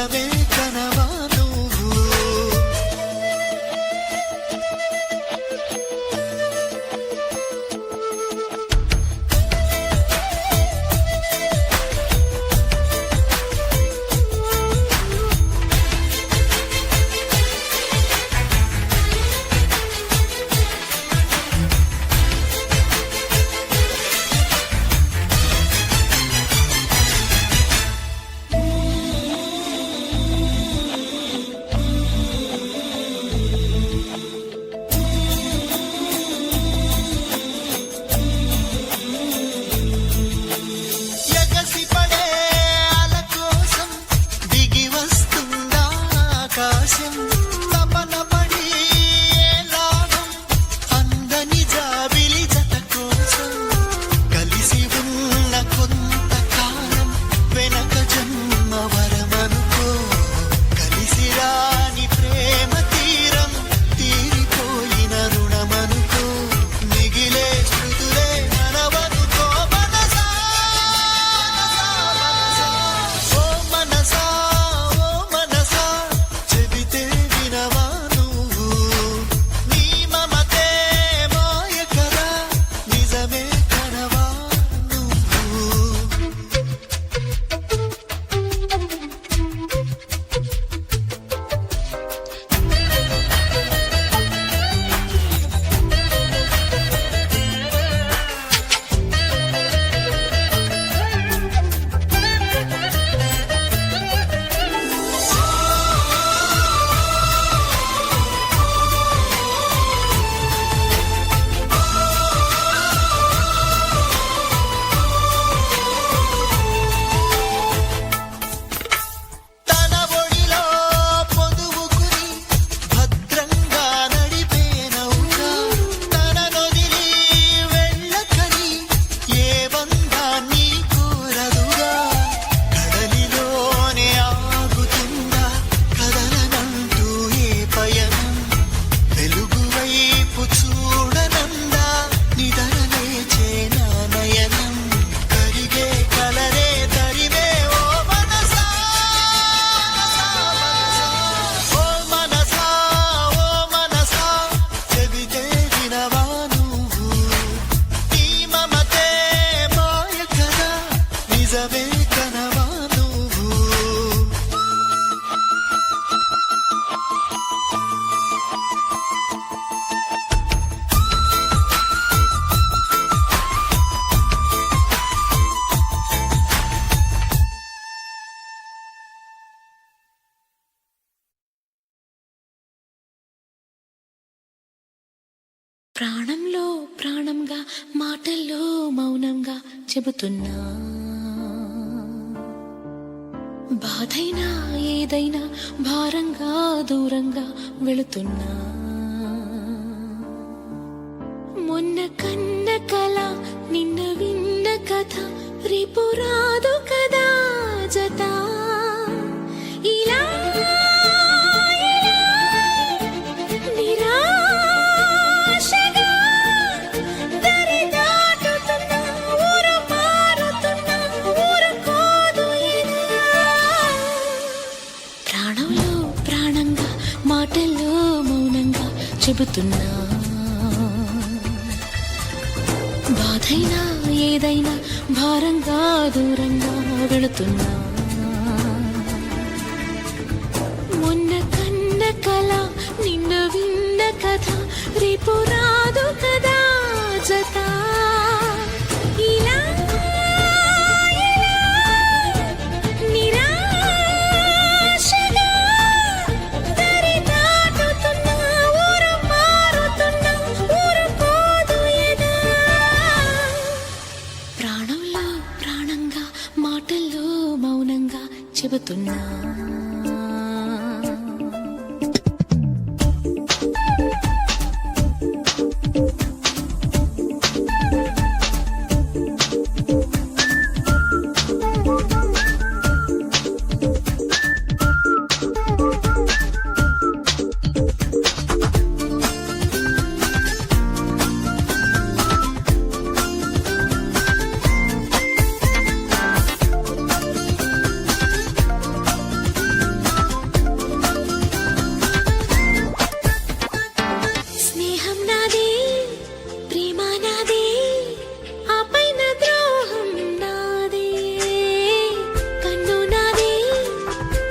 నిజమే కనవా నువ్వు. ప్రాణంలో ప్రాణంగా మాటల్లో మౌనంగా చెబుతున్నా, బాధైనా ఏదైనా భారంగా దూరంగా వెళుతున్నా. మొన్న కన్న కల నిన్న విన్న కథ రేపు రాదు కదా జత. ఇలా మాటల్లో మౌనంగా చెబుతున్నా, బాధైనా ఏదైనా భారంగా దూరంగా వెళుతున్నా. మొన్న కన్న కల నిన్న విన్న కథ రేపు రాదు కదా జత. ఇలా చెబుతున్నా.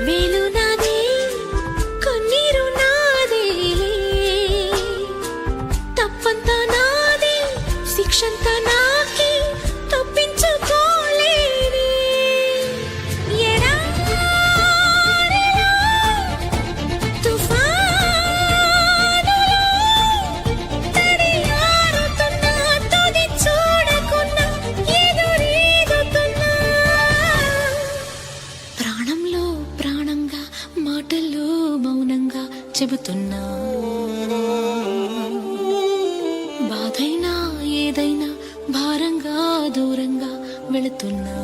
వేలు నాదే కన్నీరు నాదేలే తప్పంతా నాదే శిక్షంతా నాకే తప్పించుకోలేనే ఎడారిలో తుఫానులో తడియారుతున్నా తుది చూడకున్నా ఎదురీదుతున్నా ప్రాణంలో ప్రాణంగా మాటల్లో మౌనంగా చెబుతున్నా బాధైనా ఏదైనా భారంగా దూరంగా వెళుతున్నా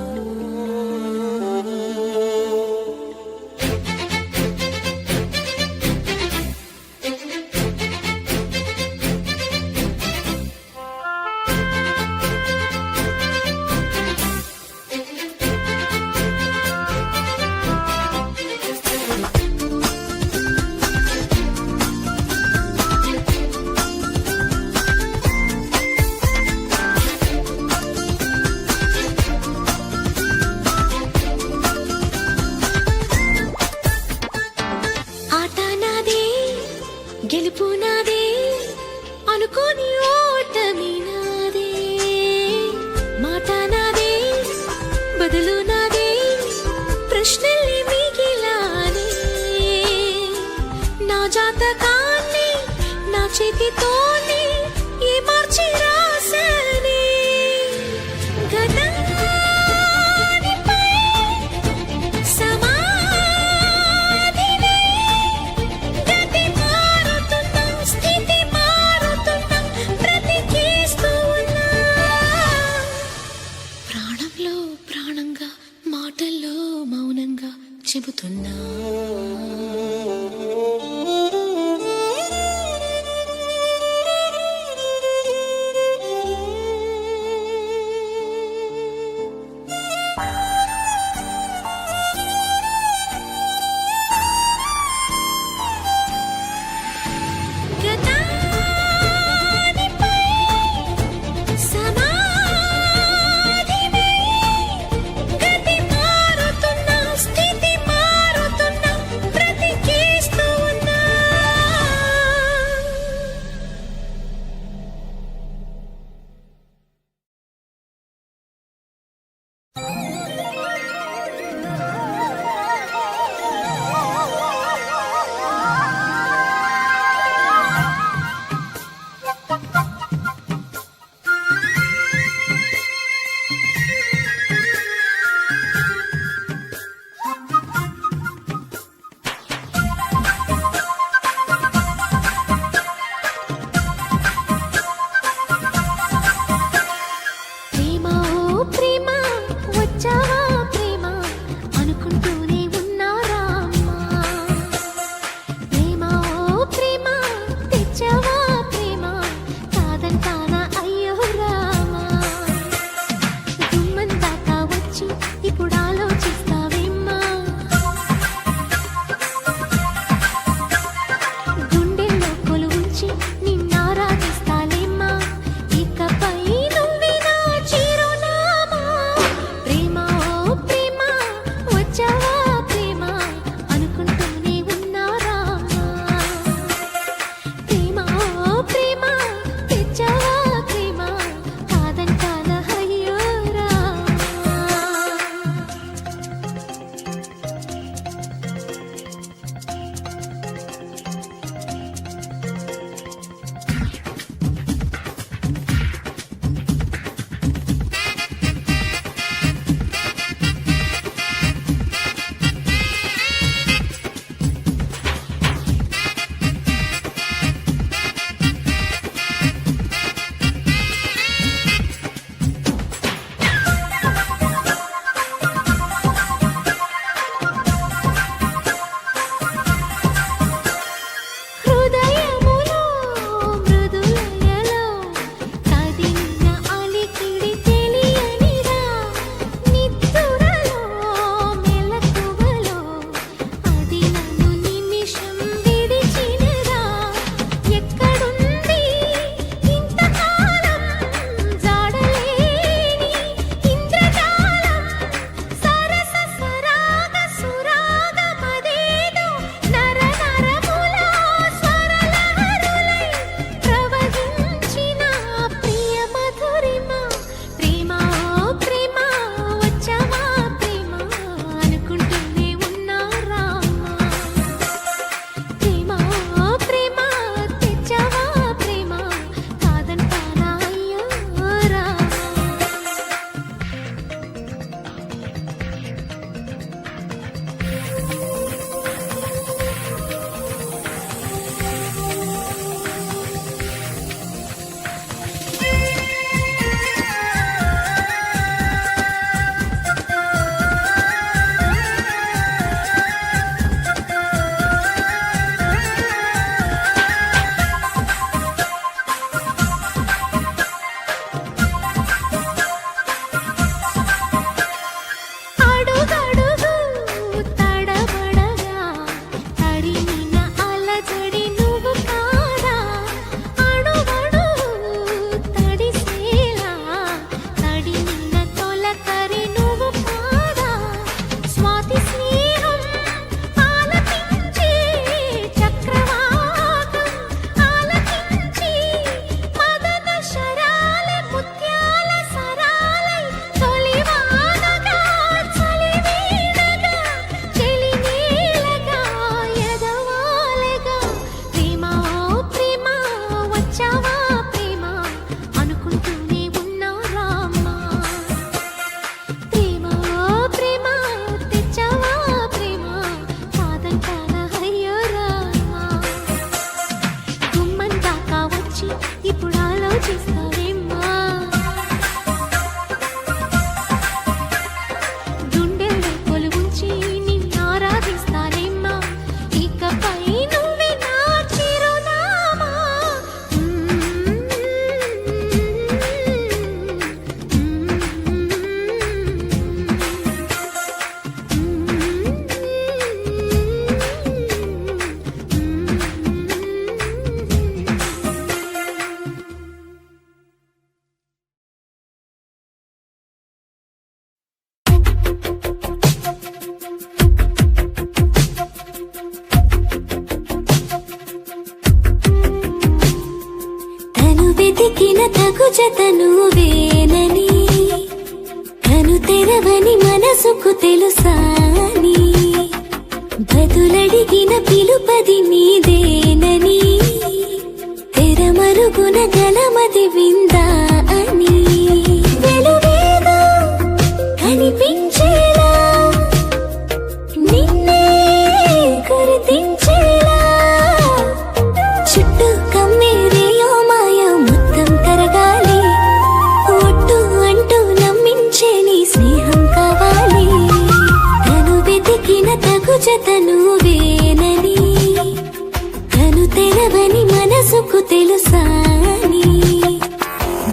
ఆట నాదే గెలుపు నాదే అనుకోని ఓటమి నాదే మాట నాదే బదులు నాదే ప్రశ్నల్ని మిగిలానే నా జాతకాన్ని నా చేతితోనే ఏ మార్చి రాసానే గతానిపై సమాధినే గతి మారుతున్నా స్థితి మారుతున్నా బ్రతికేస్తూ ఉన్నా ప్రాణంలో ప్రాణంగా మాటల్లో మౌనంగా చెబుతున్నా గతానిపై సమాధినే గతి మారుతున్నా స్థితి మారుతున్నా బ్రతికే తగు జత నువ్వేనని కను తెరవని మనసుకు తెలుసాని బదులడిగిన పిలుపది నీదేనని తెరమరుగున గలమది విందా అని వెలువేదో కనిపించేలా నిన్నే గుర్తించేలా చుట్టూ కమ్మేరేయో మాయ మొత్తం కరగాలి ఒట్టు అంటూ నమ్మించే నీ స్నేహం కావాలి తను వెతికిన తగు జత నువ్వేనని కను తెరవని మనసుకు తెలుసాని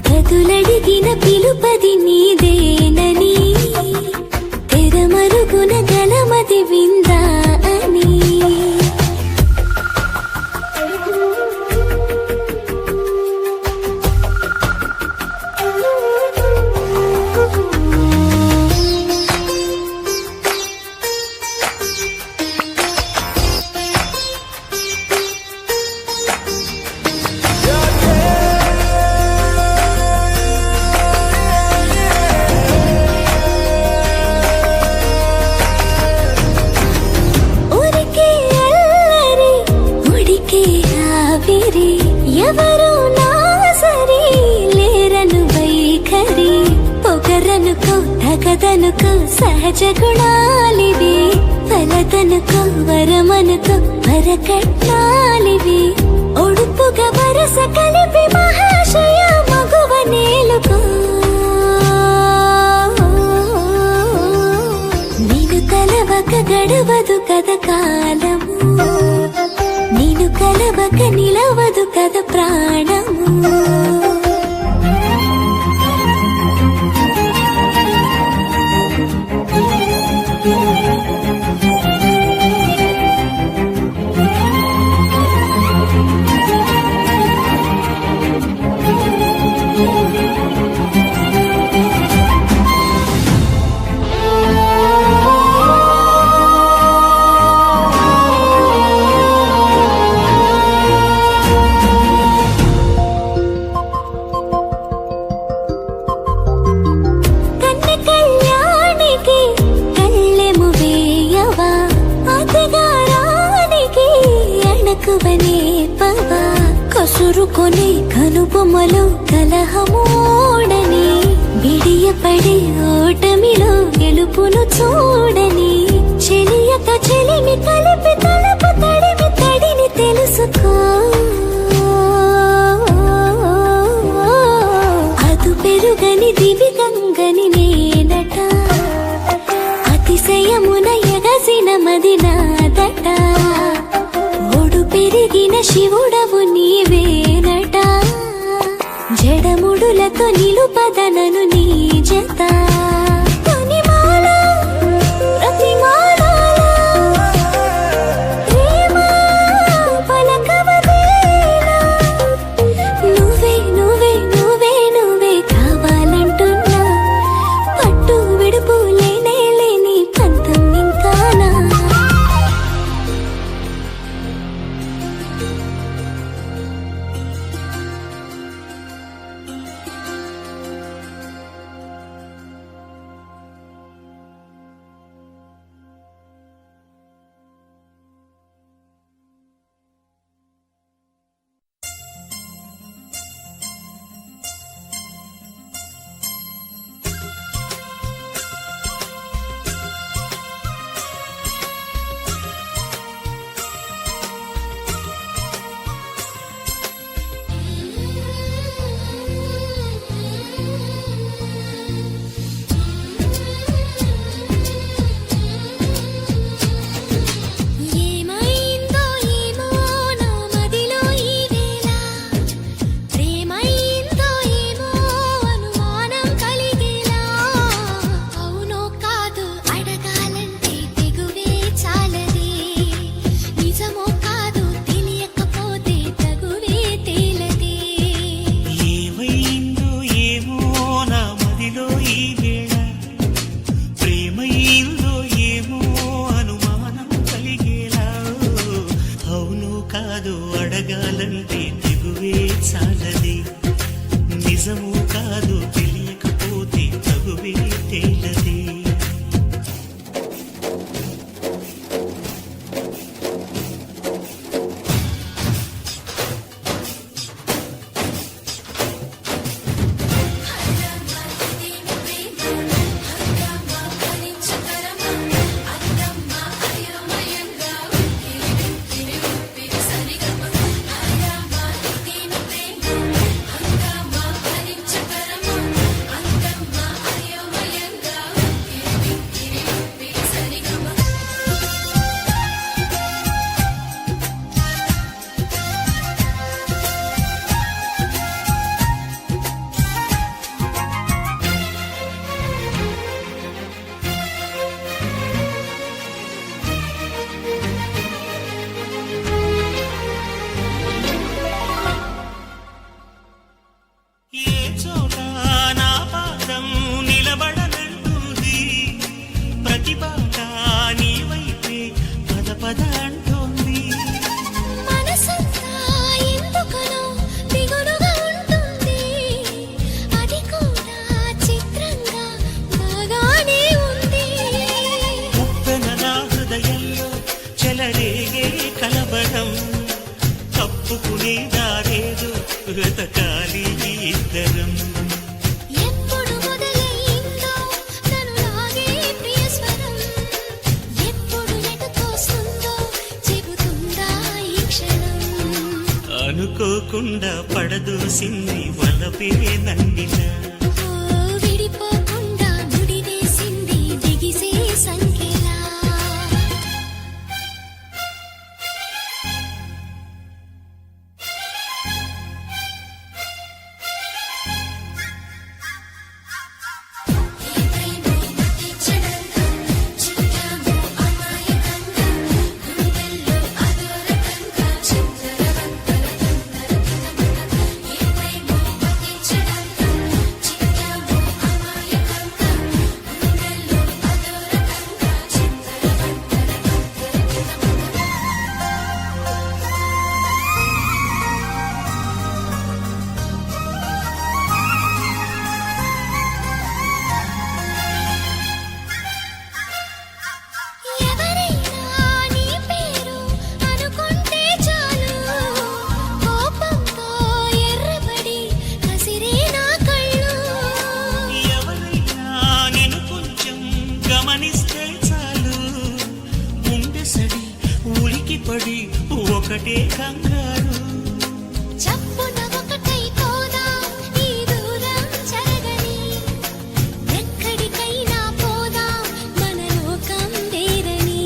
బదులడిగిన పిలుపది నీదేనని తెరమరుగున గలమది విందా అని ఊరికే అల్లరి ఉడికే ఆవిరి ఎవరు నా సరి లేరను వైఖరి పొగరనుకో తగదనుకో సహజ గుణాలివి ఫలదనుకో వరమనుకో వరకట్నాలివి ఒడుపుగా వరస కలిపి మహాశయ మగువ నేలుకో నేను కలవక గడవదు కద కాలము నేను కలవక నిలవదు కద ప్రాణము కన్నె కళ్యాణికి కళ్ళెము వేయవా అతగారానికి అణకువనే పవా కసురుకొని కనుబొమ్మలో కలహమోడని బిడియపడి ఓటమిలో గెలుపును చూడని చెలియక చెలిమి కలిపి తలపు తడిమి తడిని తెలుసుకో అదు పెరుగని దివి గంగని నేనట అతిశయమున ఎగసిన మది నాదట ఒడు పెరిగిన శివుడవు నీవేనట జడముడులతో నిలుపదనను నీ జత తొనిమాల ప్రతిమాల ప్రేమ పలకవదేలా నువ్వే నువ్వే నువ్వే నువ్వే కావాలంటున్నా పట్టు విడుపు లేనే లేని పంతం ఇంకానా కాదు అడగాలంటే తెగువే చాలది నిజము కాదు తెలియకపోతే తగువే తేలదే. ఏ చోట నా పాదం నిలబడనంటుంది, ప్రతి బాట నీ వైపే పద పద అంటోంది. మనసంతా ఎందుకనో దిగులుగా ఉంటుంది, అది కూడా చిత్రంగా బాగానే ఉంది. ఉప్పెన నా హృదయంలో చెలరేగే కలవరం, తప్పుకునే దారేదో వెతకాలి ఇద్దరం. ఎప్పుడు మొదలైందో నన్ను లాగే ప్రియ స్వరం, ఎప్పుడు ఎటు తోస్తుందో చెబుతుందా ఈ క్షణం. అనుకోకుండా పడదోసింది వలపే నందిన, ఓ విడిపోకుండా ముడివేసింది బిగిసే సంఖ్యలా. ఎవరైనా నీ పేరు అనుకుంటే చాలు, కోపంతో ఎర్రబడి కసిరే నా కళ్ళు. ఎవరైనా నిన్ను కొంచెం గమనిస్తే చాలు, గుండె సడి ఉలికి పడి ఒకటే కంగారు. చప్పున ఒకటైపోదా ఈ దూరం జరగని, ఎక్కడికైనా పోదా మన లోకం వేరని.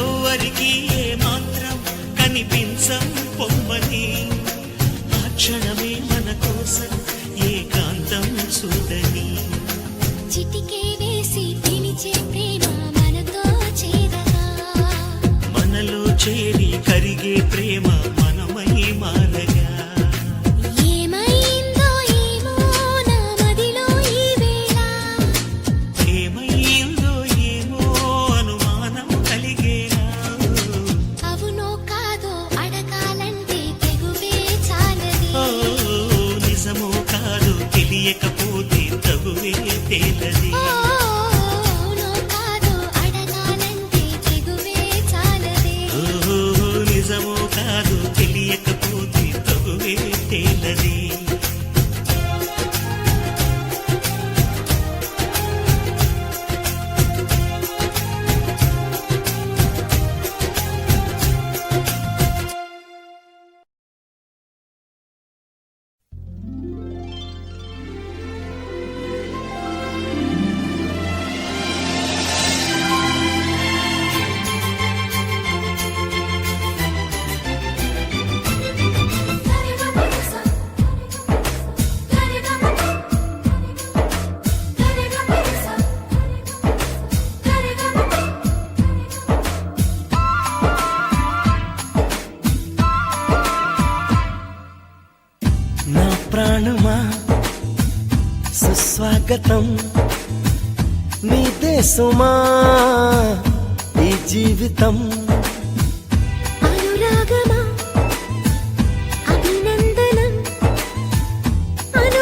ఎవ్వరికి ఏ మాత్రం కనిపించం పొమ్మని, ఆ క్షణమే మన కోసం ఏకాంతం చూడని. చిటికే వేసి పిలిచే ప్రేమ మనతో చేరగా, మనలో చేరి కరిగే ప్రేమ మనమై మారగా. ఏమైందో ఏమో నా మదిలో ఈ వేళ, ఏమైందో ఏమో అనుమానం కలిగేలా. అవునో కాదో అడగాలంటే తెగువే చాలది. ఓ నిజమో కాదు తెలియకపోతే తగువే తేలది. అవునో కాదో అడగాలంటే తెగువే చాలది. ఓ నిజమో కాదు తెలియకపోతే తగువే తేలది. నా ప్రాణమా సుస్వాగతం, నీ దేశమా ఈ జీవితం. అనురాగమా అభినందనం, అను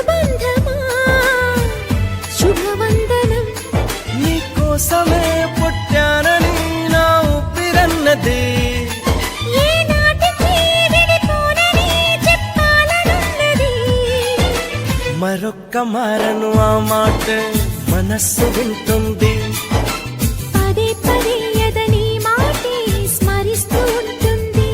మారను ఆ మాట మనస్సు వింటుంది. పదే పదే ఎదని మాటే స్మరిస్తూ ఉంటుంది.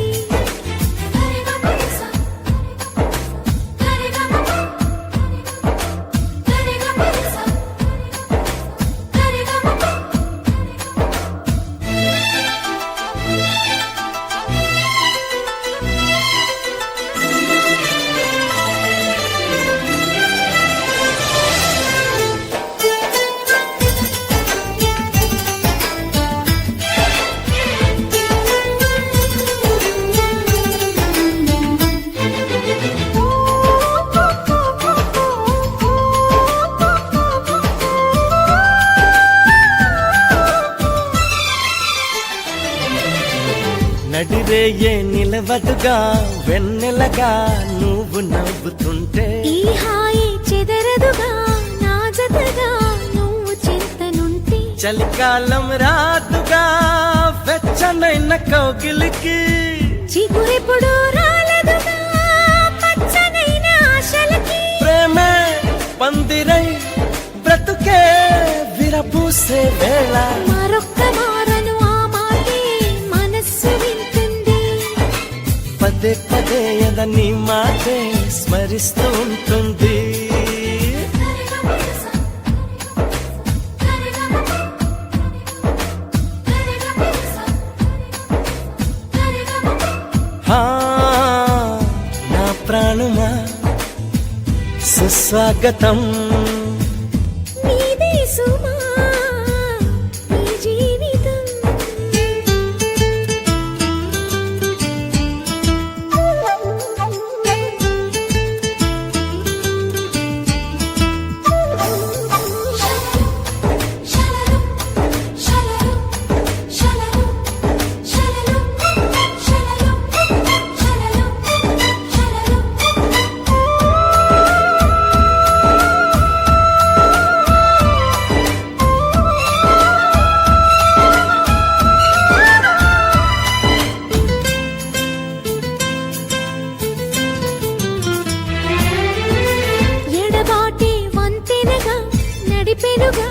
నడిరేయే నిలవదుగా వెన్నెలగా నువ్వు నవ్వుతుంటే, ఈ హాయి చెదరదుగా నా జతగా నువ్వు చింతనుంటే. చలికాలం రాదుగా వెచ్చనైన కౌగిలికి, చిగురెప్పుడు రాలదుగా పచ్చనైన ఆశలకి. ప్రేమే పందిరై బ్రతుకే విరబూసే వేళ, మరొక్క మారను ఆ మాటే మనస్సు వింటుంది. పదే పదే ఎదని మాటే స్మరిస్తూ ఉంటుంది. హా, నా ప్రాణమా సుస్వాగతం. నీదే సుమా నీ జీవితం. ఎడబాటే వంతెనగా నడిపెనుగా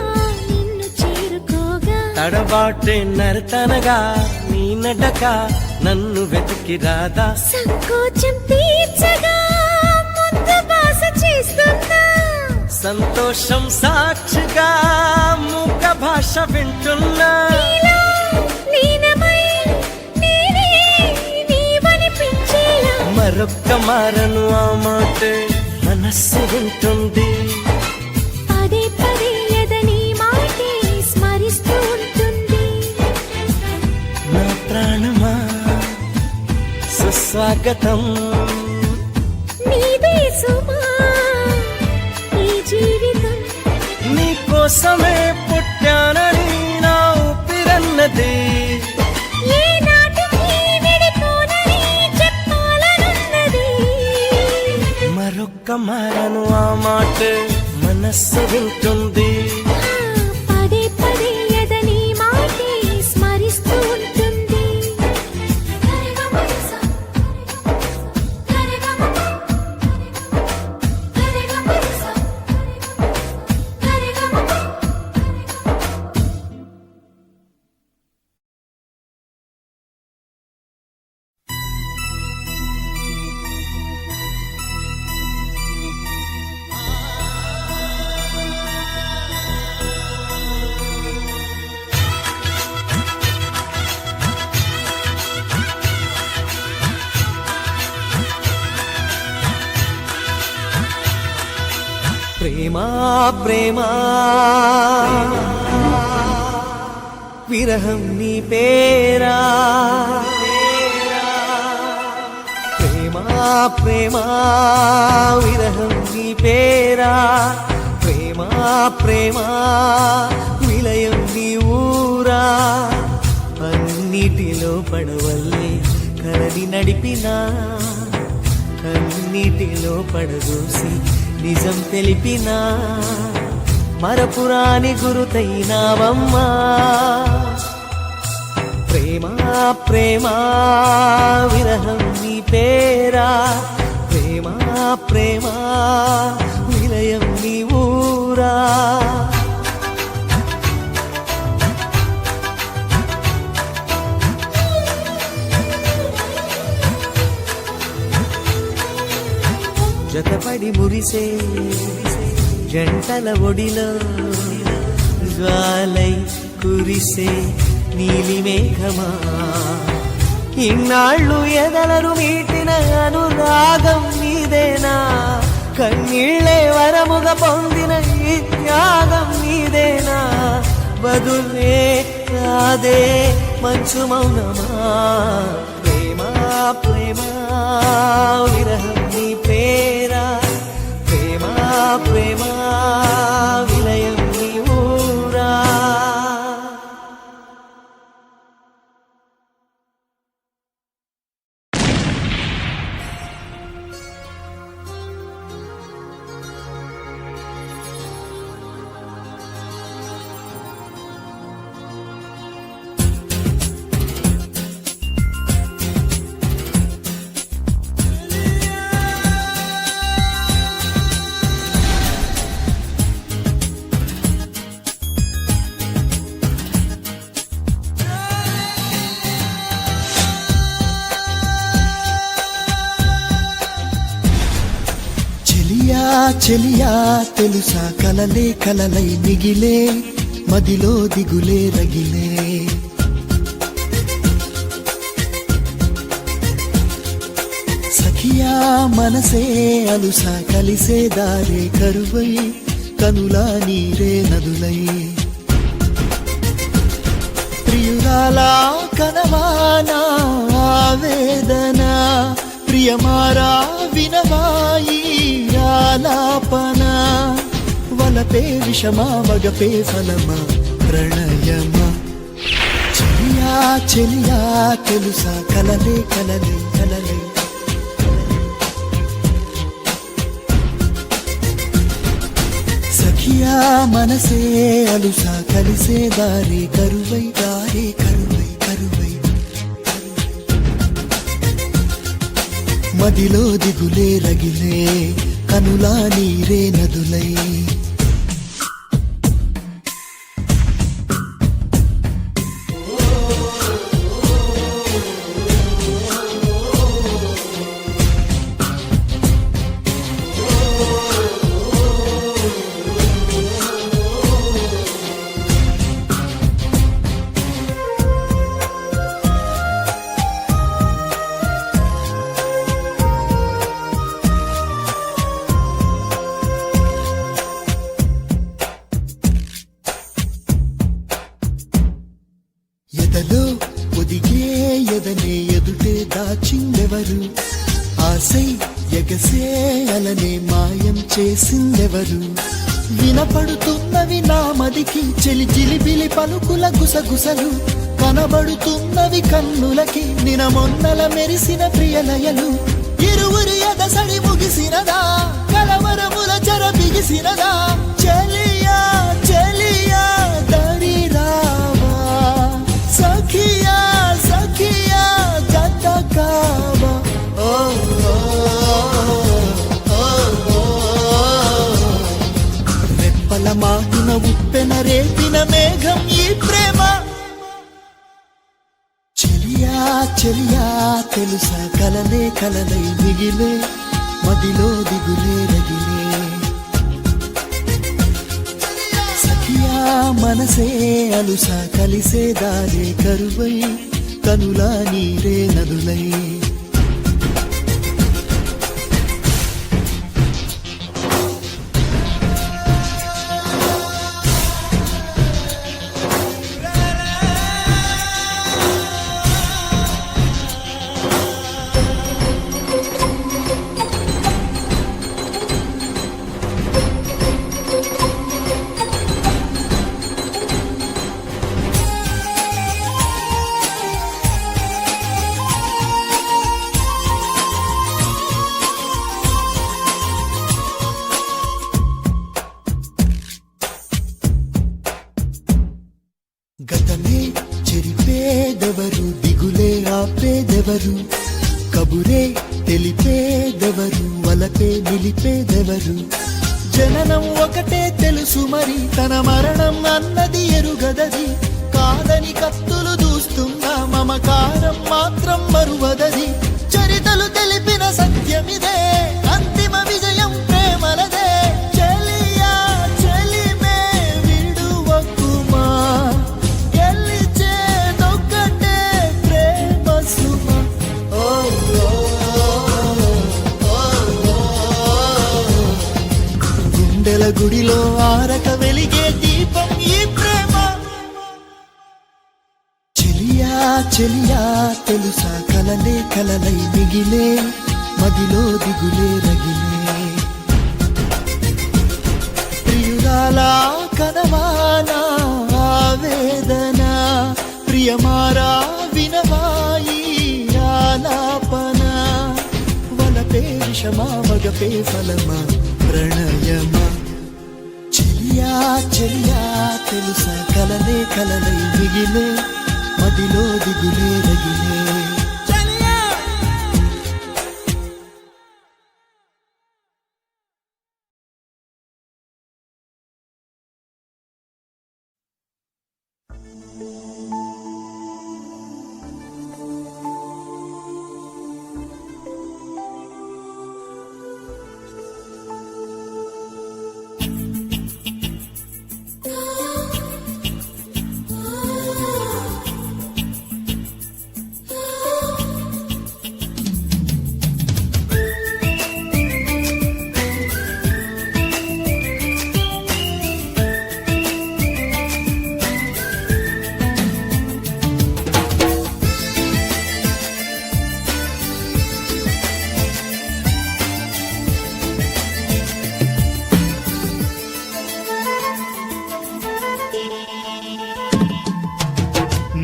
నిన్ను చేరుకోగా. తడబాటే నరతనగా నీ నడక నన్ను వెతికి రాదా, సంకోచం తీర్చగా ముద్దు బాస చేస్తున్నా. సంతోషం సాక్షిగా మూక భాష వింటున్నా. నీలో లీనమై నేనే నీవనిపించేలా. మరొక్క మారను ఆ మాట మనస్సు వింటుంది. పదే పదే ఎదని మాటే స్మరిస్తూ ఉంటుంది. నా ప్రాణమా సుస్వాగతం. నీదే సుమా ఈ జీవితం. నీ కోసమే పుట్టానని నా ఊపిరన్నది, ఏ నాటికి విడిపోనని చెప్పాలనున్నది. మరొక్క మారను ఆ మాట మనస్సు వింటుంది. పదే పదే ఎదని మాటే స్మరిస్తూ ఉంటుంది. ప్రేమా ప్రేమా విరహం నీ పేరా, ప్రేమా ప్రేమా విరహం నీ పేరా, ప్రేమా ప్రేమా విలయం నీ ఊరా. అన్నిటిలో పడవల్లే కరడి నడిపినా, కన్నీటిలో పడదూసి నిజం తెలిపినా, మరపురాని గురుతైనావమ్మా. ప్రేమా ప్రేమా విరహం నీ పేరా, ప్రేమా ప్రేమా విలయం నీ పడి మురిసే జంటల ఒడిలో జ్వాలై కురిసే నీలి మేఘమా ఇన్నాళ్ళు ఎదలరు మీటిన అనురాగం నీదేనా కన్నీళ్ళే వరముగా పొందిన ఈ త్యాగం నీదేనా బదులే రాదే మంచు మౌనమా ప్రేమా ప్రేమా విరహం నీ పేరా ప్రేమా ప్రేమా విలయం నీ ఊరా చెలియా తెలుసా కలలే కలలై మిగిలే మదిలో దిగులే రగిలే సఖియా మనసే అలుసా కలిసే దారే కరువై కనులా నీరే నదులై ప్రియురాలా కనవానా ఆవేదన ప్రియమారా వినవాయి ఆలాపన వలపే విషమా వగపే ఫలమా ప్రణయమా చెలియా చెలియా తెలుసా కలలే కలలే కలలే సఖియా మనసే అలుసా కలిసే దారే కరువై దారే కరువై కరువై మదిలో దిగులే రగిలే కనులా నీరే నదులై ఎదలో ఒదిగే ఎదనే ఎదుటే దాచిందెవరు ఆసై ఎగసే అలనే మాయం చేసిందెవరు వినపడుతున్నవి నా మదికి చెలి జిలిబిలి పలుకుల గుసగుసలు కనబడుతున్నవి కన్నులకి నినమొన్నల మెరిసిన ప్రియలయలు ఇరువురి ఎదసడి ముగిసినదా కలవరముల చెర బిగిసినదా చెలియా చెలియా దరి రావా సఖియా సఖియా జత కావా రెప్పల మాటిన ఉప్పెన రేపిన మేఘం ఈ ప్రేమ చెలియా చెలియా తెలుసా కలలే కలలై మిగిలే మదిలో దిగులే రగిలే సఖియా మనసే అలుసా కలిసే దారే కరువై కనులా నీరే నదులై గతమే చెరిపేదెవరు దిగులే ఆపేదెవరు కబురే తెలిపేదెవరు వలపే నిలిపేదెవరు జననం ఒకటే తెలుసు మరి తన మరణం అన్నది ఎరుగదది కాదని కత్తులు దూస్తున్న మమకారం మాత్రం మరువదది చరితలు తెలిపిన సత్యమిదే అంతిమ విజయం గుడిలో ఆరక వెలిగే దీపం ఈ ప్రేమ. చెలియా చెలియా తెలుసా కలలే కలలై మిగిలే మదిలో దిగులే రగిలే. ప్రియురాలా కనవానా ఆవేదన ప్రియమారా వినవాయి ఆలాపన. వలపే విషమా మగపే ఫలమా ప్రణయమా. చెలియా చెలియా తెలుసా కలలే కలలై మిగిలే మదిలో దిగులే రగిలే.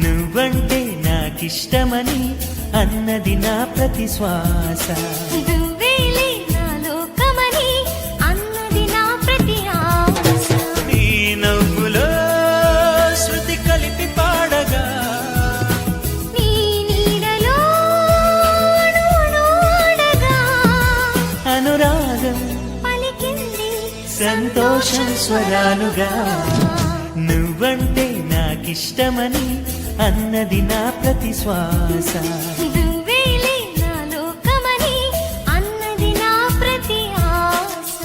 నువ్వంటే నాకిష్టమని అన్నది నా ప్రతి శ్వాస. నువ్వేలే నా లోకమని అన్నది నా ప్రతి ఆశ. నీ నవ్వులో శృతి కలిపి పాడగా నీ నీడలో అణువణువాడగా అనురాగం పలికింది సంతోషం స్వరాలుగా. నువ్వంటే నాకిష్టమని అన్నది నా ప్రతి శ్వాస. నువ్వేలే నా లోకమని అన్నది నా ప్రతి ఆశ.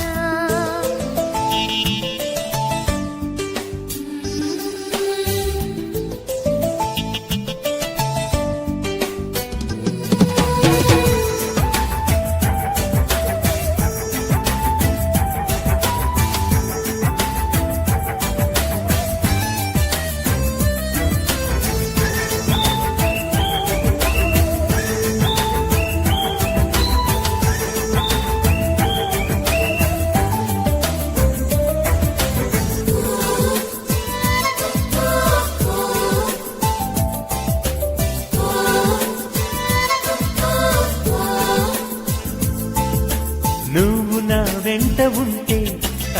నువ్వు నా వెంట ఉంటే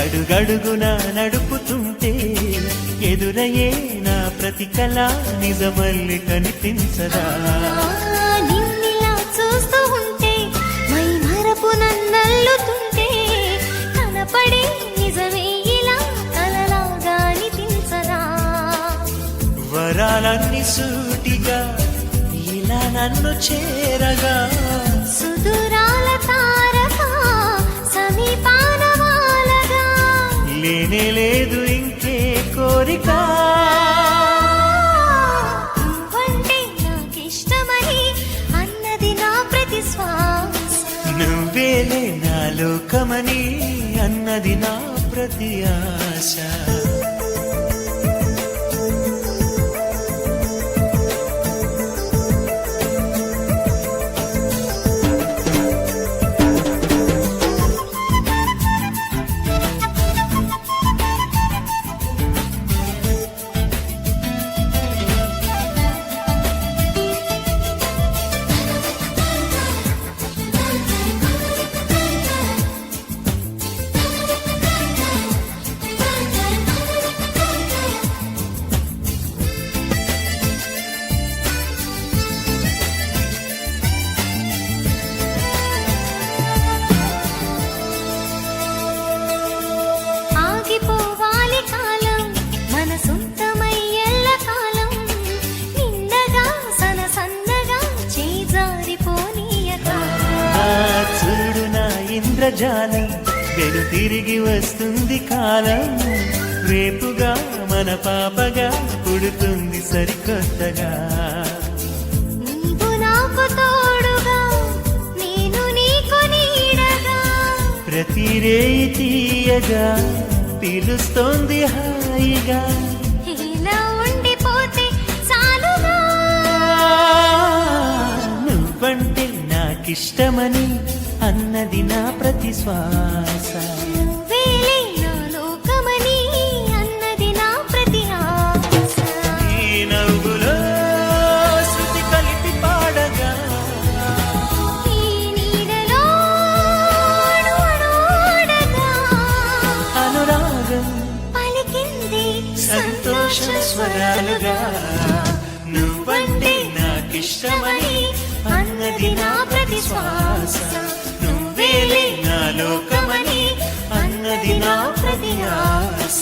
అడుగడుగునా నడుపుతుంటే ఎదురయ్యే నా ప్రతి కళ నిజమల్లి కనిపించదా. నిన్నిలా చూస్తూ ఉంటే మై మరపు నన్నల్లుతుంటే కనపడే నిజమే ఇలా కలలాగా అనిపించదా. వరాలన్నీ సూటిగా ఇలా నన్ను చేరగా సుదూరాల తారక సమీపాన వాలగా లేనే లేదు ఇంకే కోరిక. నువ్వంటే నాకిష్టమని అన్నది నా ప్రతి శ్వాస. నువ్వేలే నా లోకమని అన్నది నా ప్రతి ఆశ. ఆగిపోవాలి కాలం మన సొంతమై ఎల్ల కాలం నిండగా సన్నగా చేజారిపోనీయక. చూడు నా ఇంద్రజాలం వెను తిరిగి వస్తుంది కాలం. రేపుగా మన పాపగా పుడుతుంది సరికొత్తగా. నీవు నాకు తోడుగా నేను నీకు నీడగా ప్రతి రేయి తీయగా పిలుస్తోంది హాయిగా. ఇలా ఉండిపోతే చాలుగా. నువ్వంటే నాకిష్టమని అన్నది నా ప్రతి శ్వాస. నువ్వేలే నా లోకమని అన్నది నా ప్రతి ఆశ. ఈ నవ్వులో శృతి కలిపి పాడగా, ఈ నీడలో అడుగడుగగా అనురాగం పలికింది సంతోష స్వరాలుగా. నువ్వంటే నాకిష్టమని అన్నది నా ప్రతి శ్వాస. నువ్వేలే నా లోకమని అన్నది నా ప్రతి ఆశ.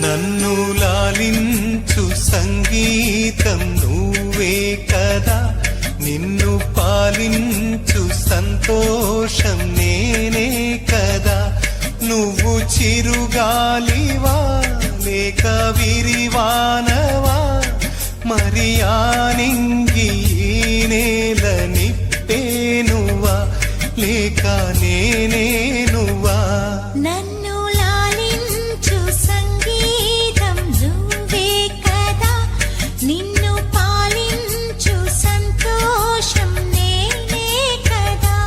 నన్ను లాలించు సంగీతం నువ్వే కదా, నిన్ను పాలించు సంతోషం నేనే కదా. నువ్వు చిరుగాలివా లేక విరివానవా, మరి ఆ నింగి నేల నిప్పేనువా లేక నేనే నువ్వా. నన్ను లాలించు సంగీతం నువ్వే కదా, నిన్ను పాలించు సంతోషం నేనే కదా.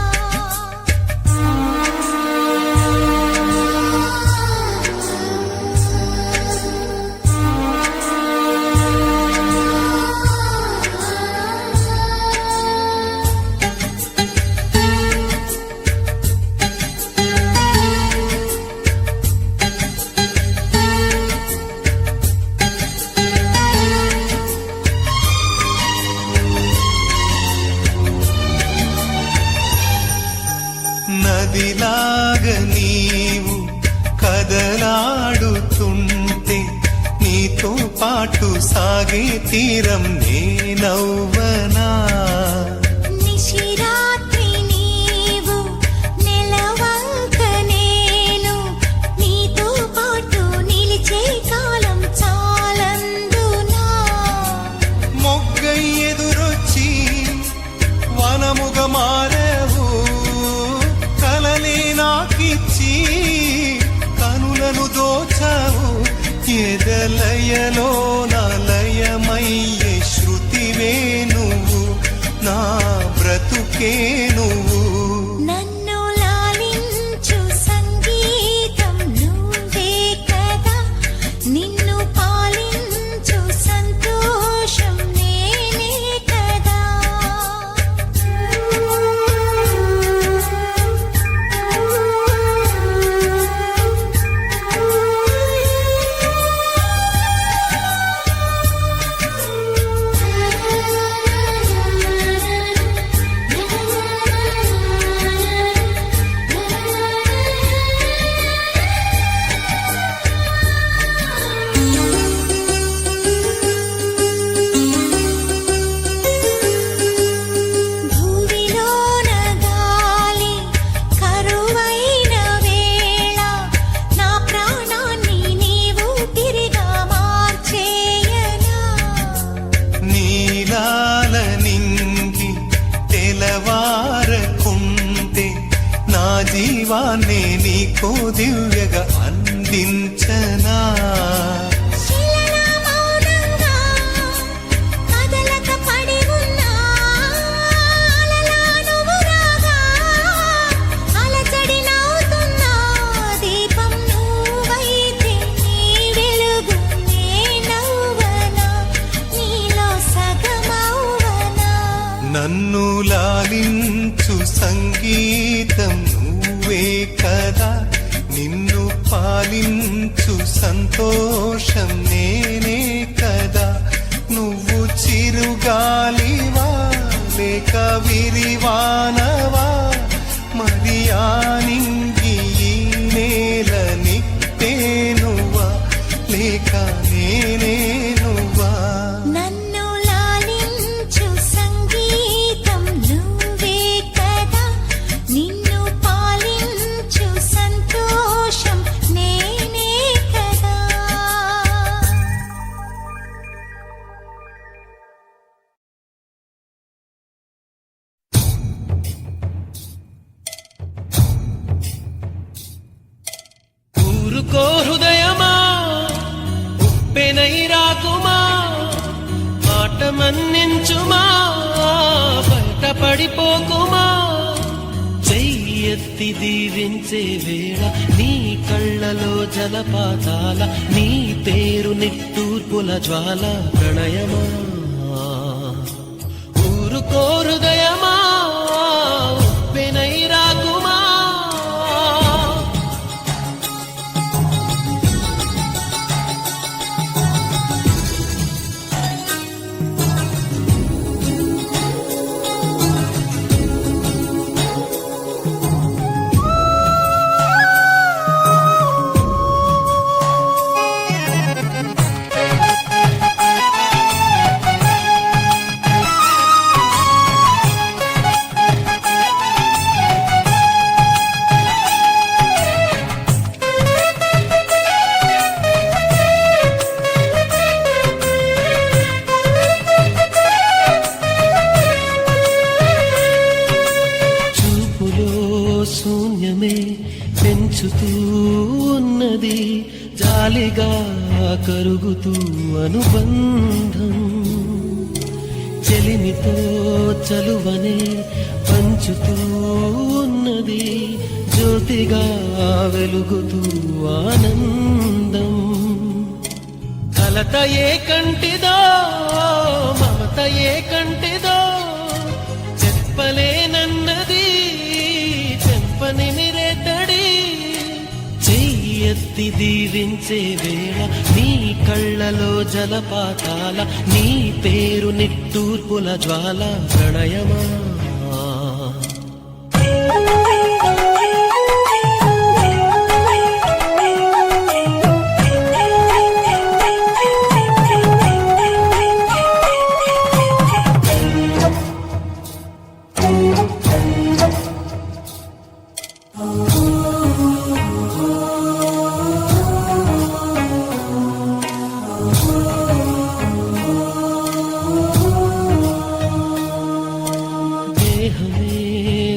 నదిలాగ నీవు కదలాడుతుంటే, నీతో పాటు సాగే తీరం నేనవ్వనా. నిశిరాత్రి నీవు నెలవంక నేను, నీతో పాటు నిలిచే కాలం చాలందునా. మొగ్గై ఎదురొచ్చి వనముగా మారవు, కలలే నాకిచ్చి కనులను దోచావు. ఎదలయలో నలయమయ్యే శృతివే నువ్వు, నా బ్రతుకే నువ్వు. నన్ను లాలించు సంగీతం నువ్వే కదా, నిన్ను పాలించు సంతోషం నేనే కదా. భూమిలోన గాలి కరువైన వేళ, నా ప్రాణాన్ని నీవు తిరిగా మార్చేయనా. నీలాల నింగి తెలవారకుంటే, నా జీవాన్నే నీకో దివ్యగా అందించనా. శిలలా మౌనంగా కదలక పడి ఉన్నా, అలలా నువ్వు రాగా అలజడి నవ్వుతున్నా. దీపం నువ్వైతే నీ వెలుగు నేనవ్వనా, నీలో సగమవ్వనా. నన్ను లాలించు సంగీతం నువ్వే కదా, నిన్ను పాలించు సంతోషం నేనే కదా. నువ్వు చిరుగాలివా లేక విరివానవా, మరి పడిపోకుమా చెయ్యెత్తి దీవించే వేళ నీ కళ్ళలో జలపాతాల నీ పేరు నిట్టూర్పుల జ్వాల ప్రణయమా ఊరుకో హృదయమా ఉప్పెనై రాకుమా శూన్యమే పెంచుతూ ఉన్నది జాలిగా కరుగుతూ అనుబంధం చెలిమితో చలువనే పంచుతూ ఉన్నది జ్యోతిగా వెలుగుతూ ఆనందం కలత ఏ కంటిదో మమత ఏ కంటిదో చెప్పలేనన్నది నిమిరేతడి చెయ్యెత్తి దీవించే వేళ నీ కళ్ళలో జలపాతాల నీ పేరు నిట్టూర్పుల జ్వాల ప్రణయమా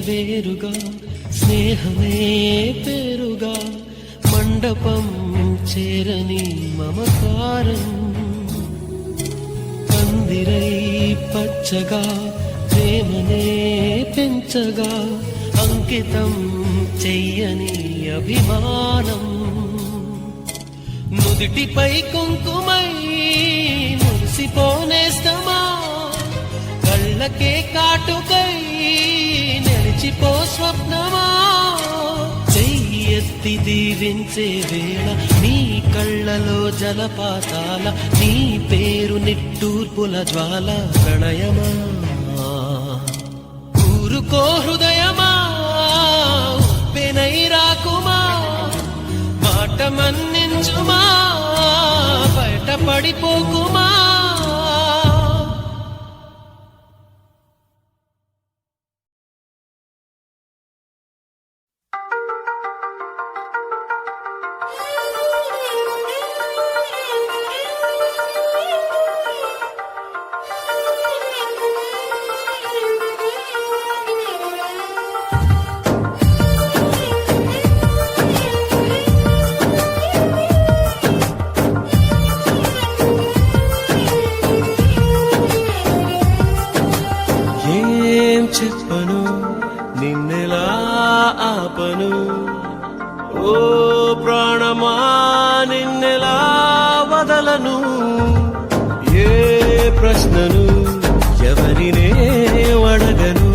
వేరుగా స్నేహమే పేరుగా మండపం చేరని మమకారం పందిరై పచ్చగా ప్రేమనే పెంచగా అంకితం చెయ్యని అభిమానం నుదిటిపై కుంకుమై మురిసిపోనేస్తమా కళ్ళకే కాటుకై నిలిచిపో స్వప్నమా చెయ్యెత్తి దీవించే వేళ నీ కళ్ళలో జలపాతాల నీ పేరు నిట్టూర్పుల జ్వాల ప్రణయమా ఊరుకో హృదయమా ఉప్పెనై రాకుమా మాట మన్నించుమా బయట పడిపోకుమా చెప్పను నిన్నెలా ఆపను ఓ ప్రాణమా నిన్నెలా వదలను ఏ ప్రశ్నను ఎవరినే అడగను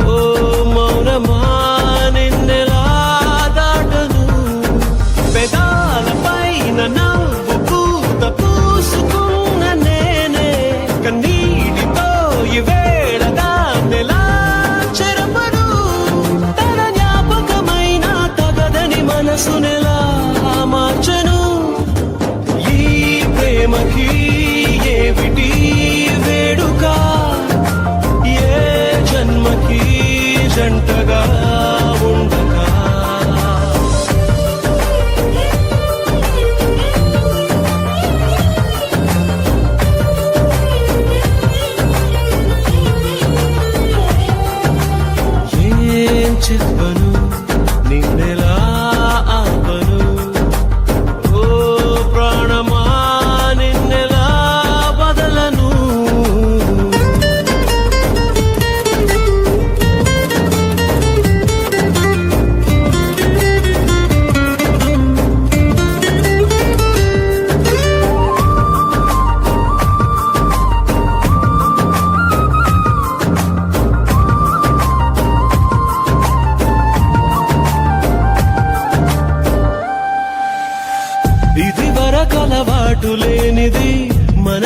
ఓ మౌనమా నిన్నెలా దాటను పెదాలపైన నవ్వు పూత పూసుకున్న నేనే కన్నీటితో ఇవే మనసునెలా మార్చను ఈ ప్రేమకి ఏమిటి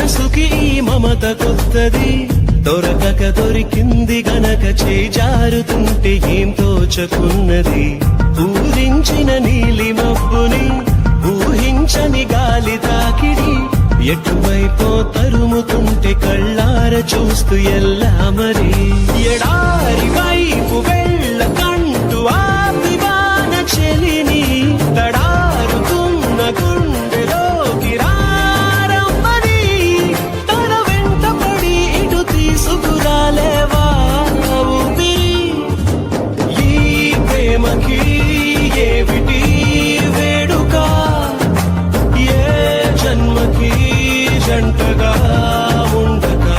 మనసుకి ఈ మమత కొత్తది, దొరకక దొరికింది గనక చేయి జారుతుంటే ఏం తోచకున్నది. ఊరించిన నీలి మబ్బుని ఊహించని గాలి తాకిడి, ఎటువైపో తరుముతుంటే కళ్ళార చూస్తూ ఎల్లా మరి. ఎడారి వైపు వెళ్ళకంటూ ఆపివాన చెలిని, తడారుతున్న గుండెలోకి రారమ్మని, తన వెంట పడి ఇటు తీసుకురాలేవా ఊపిరి. ఈ ప్రేమకి ఏమిటి వేడుక, ఏ జన్మకి జంటగా ఉండగా.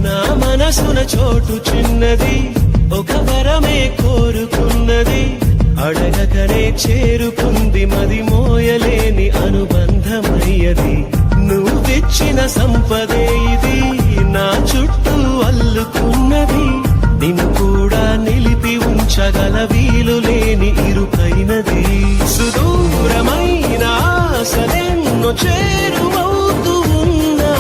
నా మనసున చోటు చిన్నది, ఒక వరమే కోరుకున్నది, అడగకనే చేరుకుంది మది మోయలేని అనుబంధమయ్యది. నువ్విచ్చిన సంపదే ఇది, నా చుట్టూ అల్లుకున్నది, నిన్ను కూడా నిలిపి ఉంచగల వీలు లేని ఇరుకైనది. సుదూరమైన ఆశలెన్నో చేరువవుతూ ఉన్నా,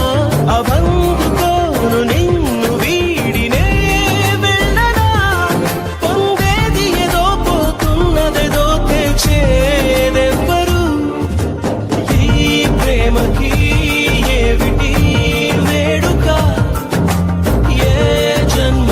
అవందుకోను నిన్ను వీడినే వెళ్ళనా. పొందేది ఏదో పోతున్నదేదో తెచ్చేదెవ్వరు. ఈ ప్రేమకి ఏమిటి వేడుక, ఏ జన్మ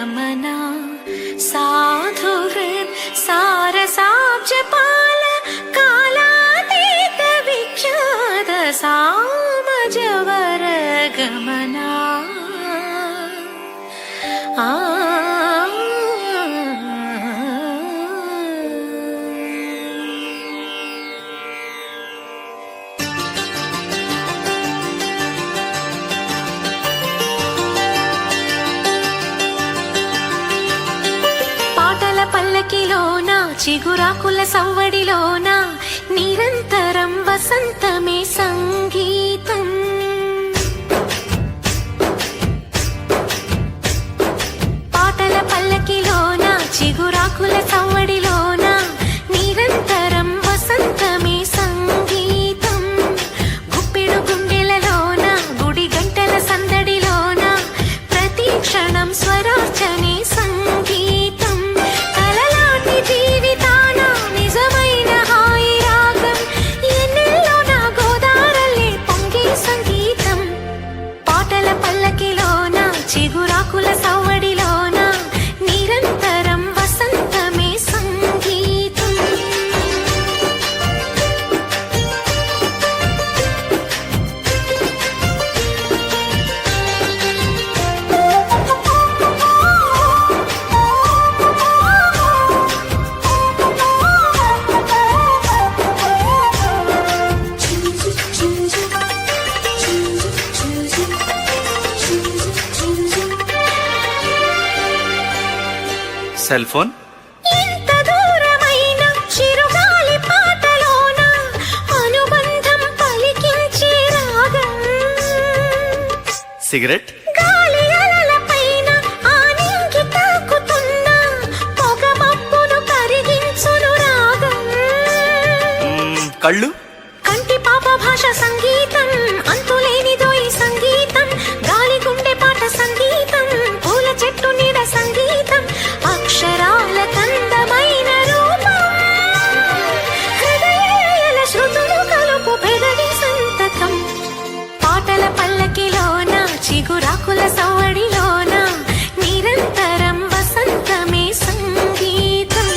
गमना साधुहृत् सारसाब्जपाल कालातीत विख्यात सामजवर गमना పల్లకిలోన చిగురాకుల సవ్వడిలోన నిరంతరం వసంతమే సంగీతం పాటల పల్లకిలోన చిగురాకుల సవ్వడిలోన నిరంతరం వసంతమే సంగీతం గుప్పెడు గుండెలలోన గుడి గంటల సందడిలోన ప్రతి క్షణం స్వరార్చనే సంగీతం జీవితాన నిజమైన హాయి రాగం ఎన్నెల్లో నా గోదారల్లే పొంగే సంగీతం పాటల పల్లకిలోన చిగురాకుల సవ్వడిలోన నిరంతరం వసంతమే సంగీతం సెల్ ఫోన్ ఎంత దూరమైన చిరుగాలి పాటలోన అనుబంధం పలికించే రాగం సిగరెట్ గాలి అలలపైన ఆనింగి తాకుతున్న పొగ మబ్బును కరిగించును రాగం కళ్ళు కంటి పాప భాష సంగీతం అంతులేనిదో ఈ సంగీతం గాలి గుండె పాట సంగీతం పూల చెట్టు నీడ సంగీతం అక్షరాల కందమైన రూపం హృదయాల శృతులు కలుపు పెదవి సంతకం పాటల పల్లకిలోన చిగురాకుల సవ్వడిలోన నిరంతరం వసంతమే సంగీతం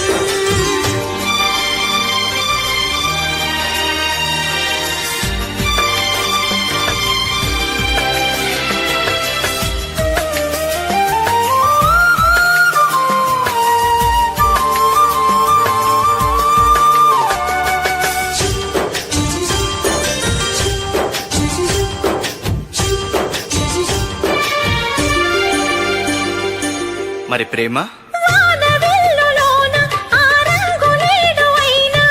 మరి ప్రేమ వానవిల్లులోన ఆ రంగులేడు అయినా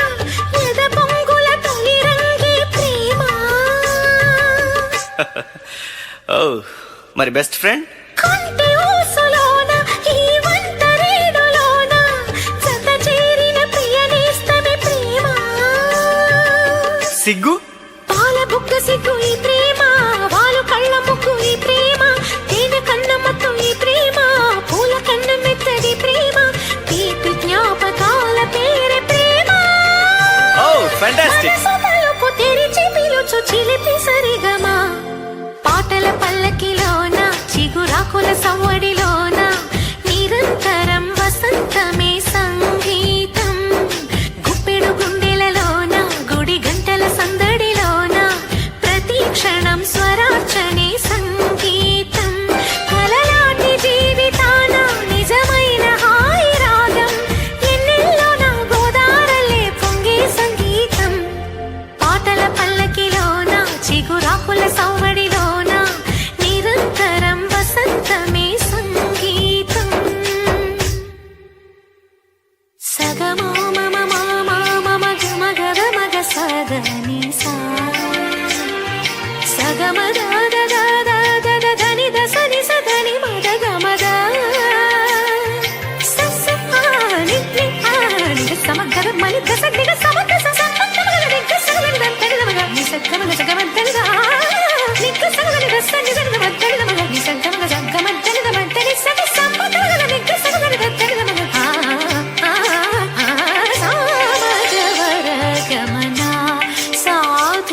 ఎద పొంగుల తొలి రంగే ప్రేమ ఓ మరి బెస్ట్ ఫ్రెండ్ కంటి ఊసులోన ఈ వంటరేడులోన జత చేరిన ప్రియనేస్తమే ప్రేమ సిగ్గు పాల బుక్క సిగ్గు ఈ ప్రేమ వాలు కళ్ళ ముక్కు ఈ ప్రేమ తేనె కన్న మత్తు ఈ ప్రేమ పూల కన్న మెత్తడి ప్రేమ తీపి జ్ఞాపకాల పేరే ప్రేమ ఓ ఫ్యాంటాస్టిక్ మనసులకు తెరిచి పిలుచు చిలిపి సరిగమా పాటల పల్లకిలోన చిగురాకుల సవ్వడిలోన నిరంతరం వసంతమే సంగీతం గుప్పెడు గుండెలలోన గుడి గంటల సందడిలోన ప్రతి క్షణం స్వరార్చనే సంగీతం కలలాంటి జీవితాన నిజమైన హాయి రాగం ఎన్నెల్లో నా గోదారల్లే పొంగే సంగీతం పాటల పల్లకిలోన చిగురాకుల సవ్వడిలోన నిరంతరం వసంతమే సంగీతం సగమో మమ మామ మమ గమ గద మగ సదని సా సగమ దాద దాద దద ధని దసని సదని మద గమద సస ఆని ని ఆని సమ గద మని దస దిగ సమ దస సమ గమ దిగ సగమ దద మగ ని సగమ సగమ దద ని సగమ దస ని దద మద మగ ని సగమ సగమ దద మద ని సగ సమ దద ని సగమ దద మగ సామజవర గమనా సాధు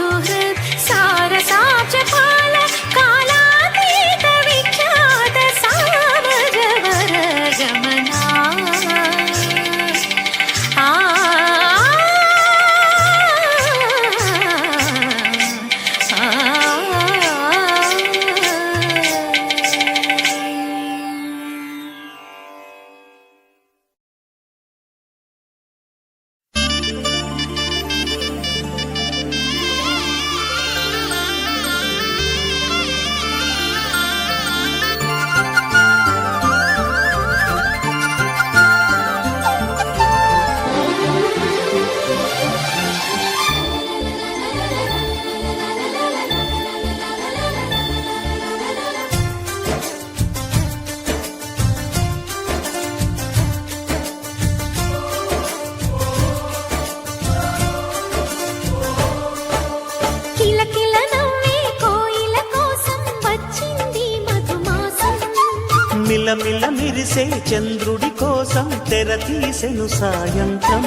మిలమిల మిరిసే చంద్రుడి కోసం తెర తీసెను సాయంత్రం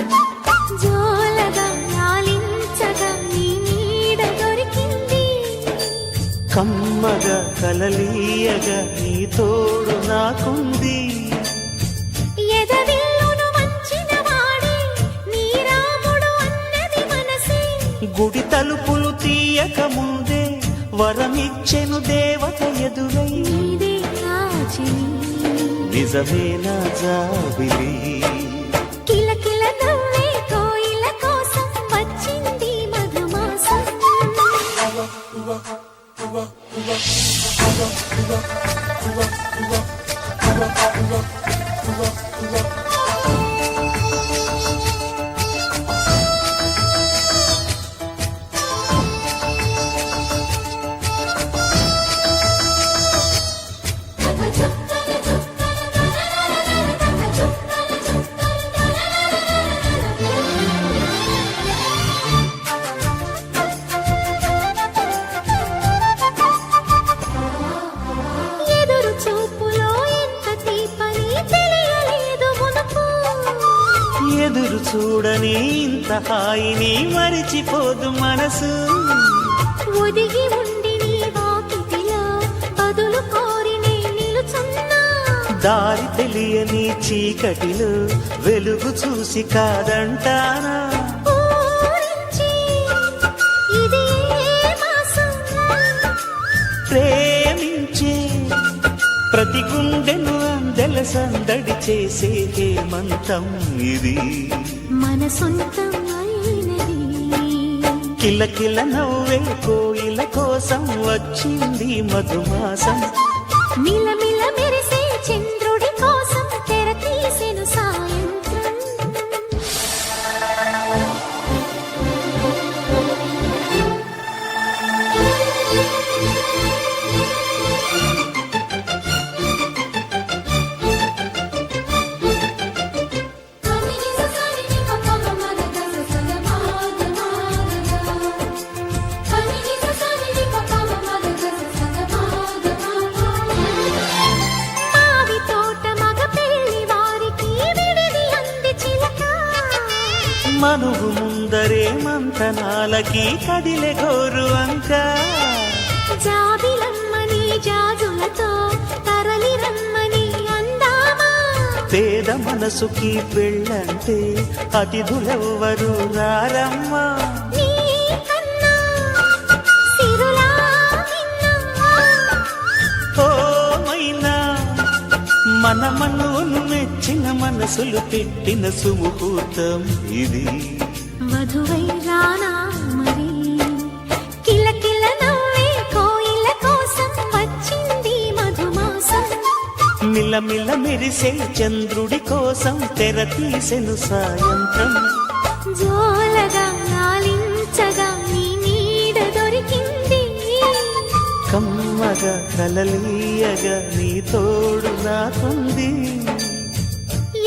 జోలగా లాలించగా నీ నీడ దొరికింది కమ్మగా కలలీయగా నీ తోడు నాకుంది ఎదవిల్లును వంచిన వాడే నీ రాముడు అన్నది మనసే గుడి తలుపులు తీయక ముందే వరమిచ్చెను దేవత ఎదురై నీదే ఆచిని నిజమేనా జాబిలి కిలకిల నవ్వే కోయిల కోసం వచ్చింది మధుమాసం ఎదురు చూపులో ఎంత తీపని తెలియలేదు మునుపు ఎదురు చూడని ఇంత హాయిని మరిచిపోదు మనసు ఒదిగి ఉండి నీ వాకిటిలో బదులు కోరి నే నిలుచున్నా దారి తెలియని చీకటిలో వెలుగు చూసి కాదంటానా ఊరించి ఇది ఏ మాసం ప్రేమించే ప్రతి గుండెను అందెల సందడి చేసే హేమంతం ఇది మన సొంతం అయినది కిలకిల నవ్వే కోయిల కోసం వచ్చింది మధుమాసం మిలమిల మెరిసే చంద్రుడి కోసం తెర తీసెను సాయంత్రం మావి తోట మగ పెళ్లి వారికి విడిది అంది చిలక మనువు ముందరే మంతనాలకి కదిలే గోరు అంక జాబిలమ్మని జాజులతో తరలి రమ్మని అందామా పేద మనసుకి పెళ్ళంటే అతిథులెవ్వరు రారమ్మా నీ కన్నా సిరులా నిన్నా ఓ మైనా మన మనువును మెచ్చిన మనసులు పెట్టిన సుముహూర్తం ఇది వధువై రానా మరి కిలకిల నవ్వే కోయిల కోసం వచ్చింది మధుమాసం మిలమిల మెరిసే చంద్రుడి కోసం తెర తీసెను సాయంత్రం జోలగా లాలించగా నీ నీడ దొరికింది కమ్మగా కలలీయగా నీ తోడు నాకుంది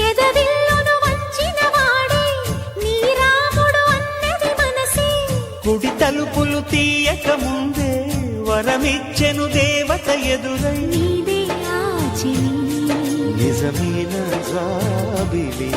ఎదవిల్లును వంచిన వాడే నీ రాముడు అన్నది మనసే గుడి తలుపులు తీయక ముందే వరమిచ్చెను దేవత ఎదురై నీదే ఆచిని నిజమైన జాబిలి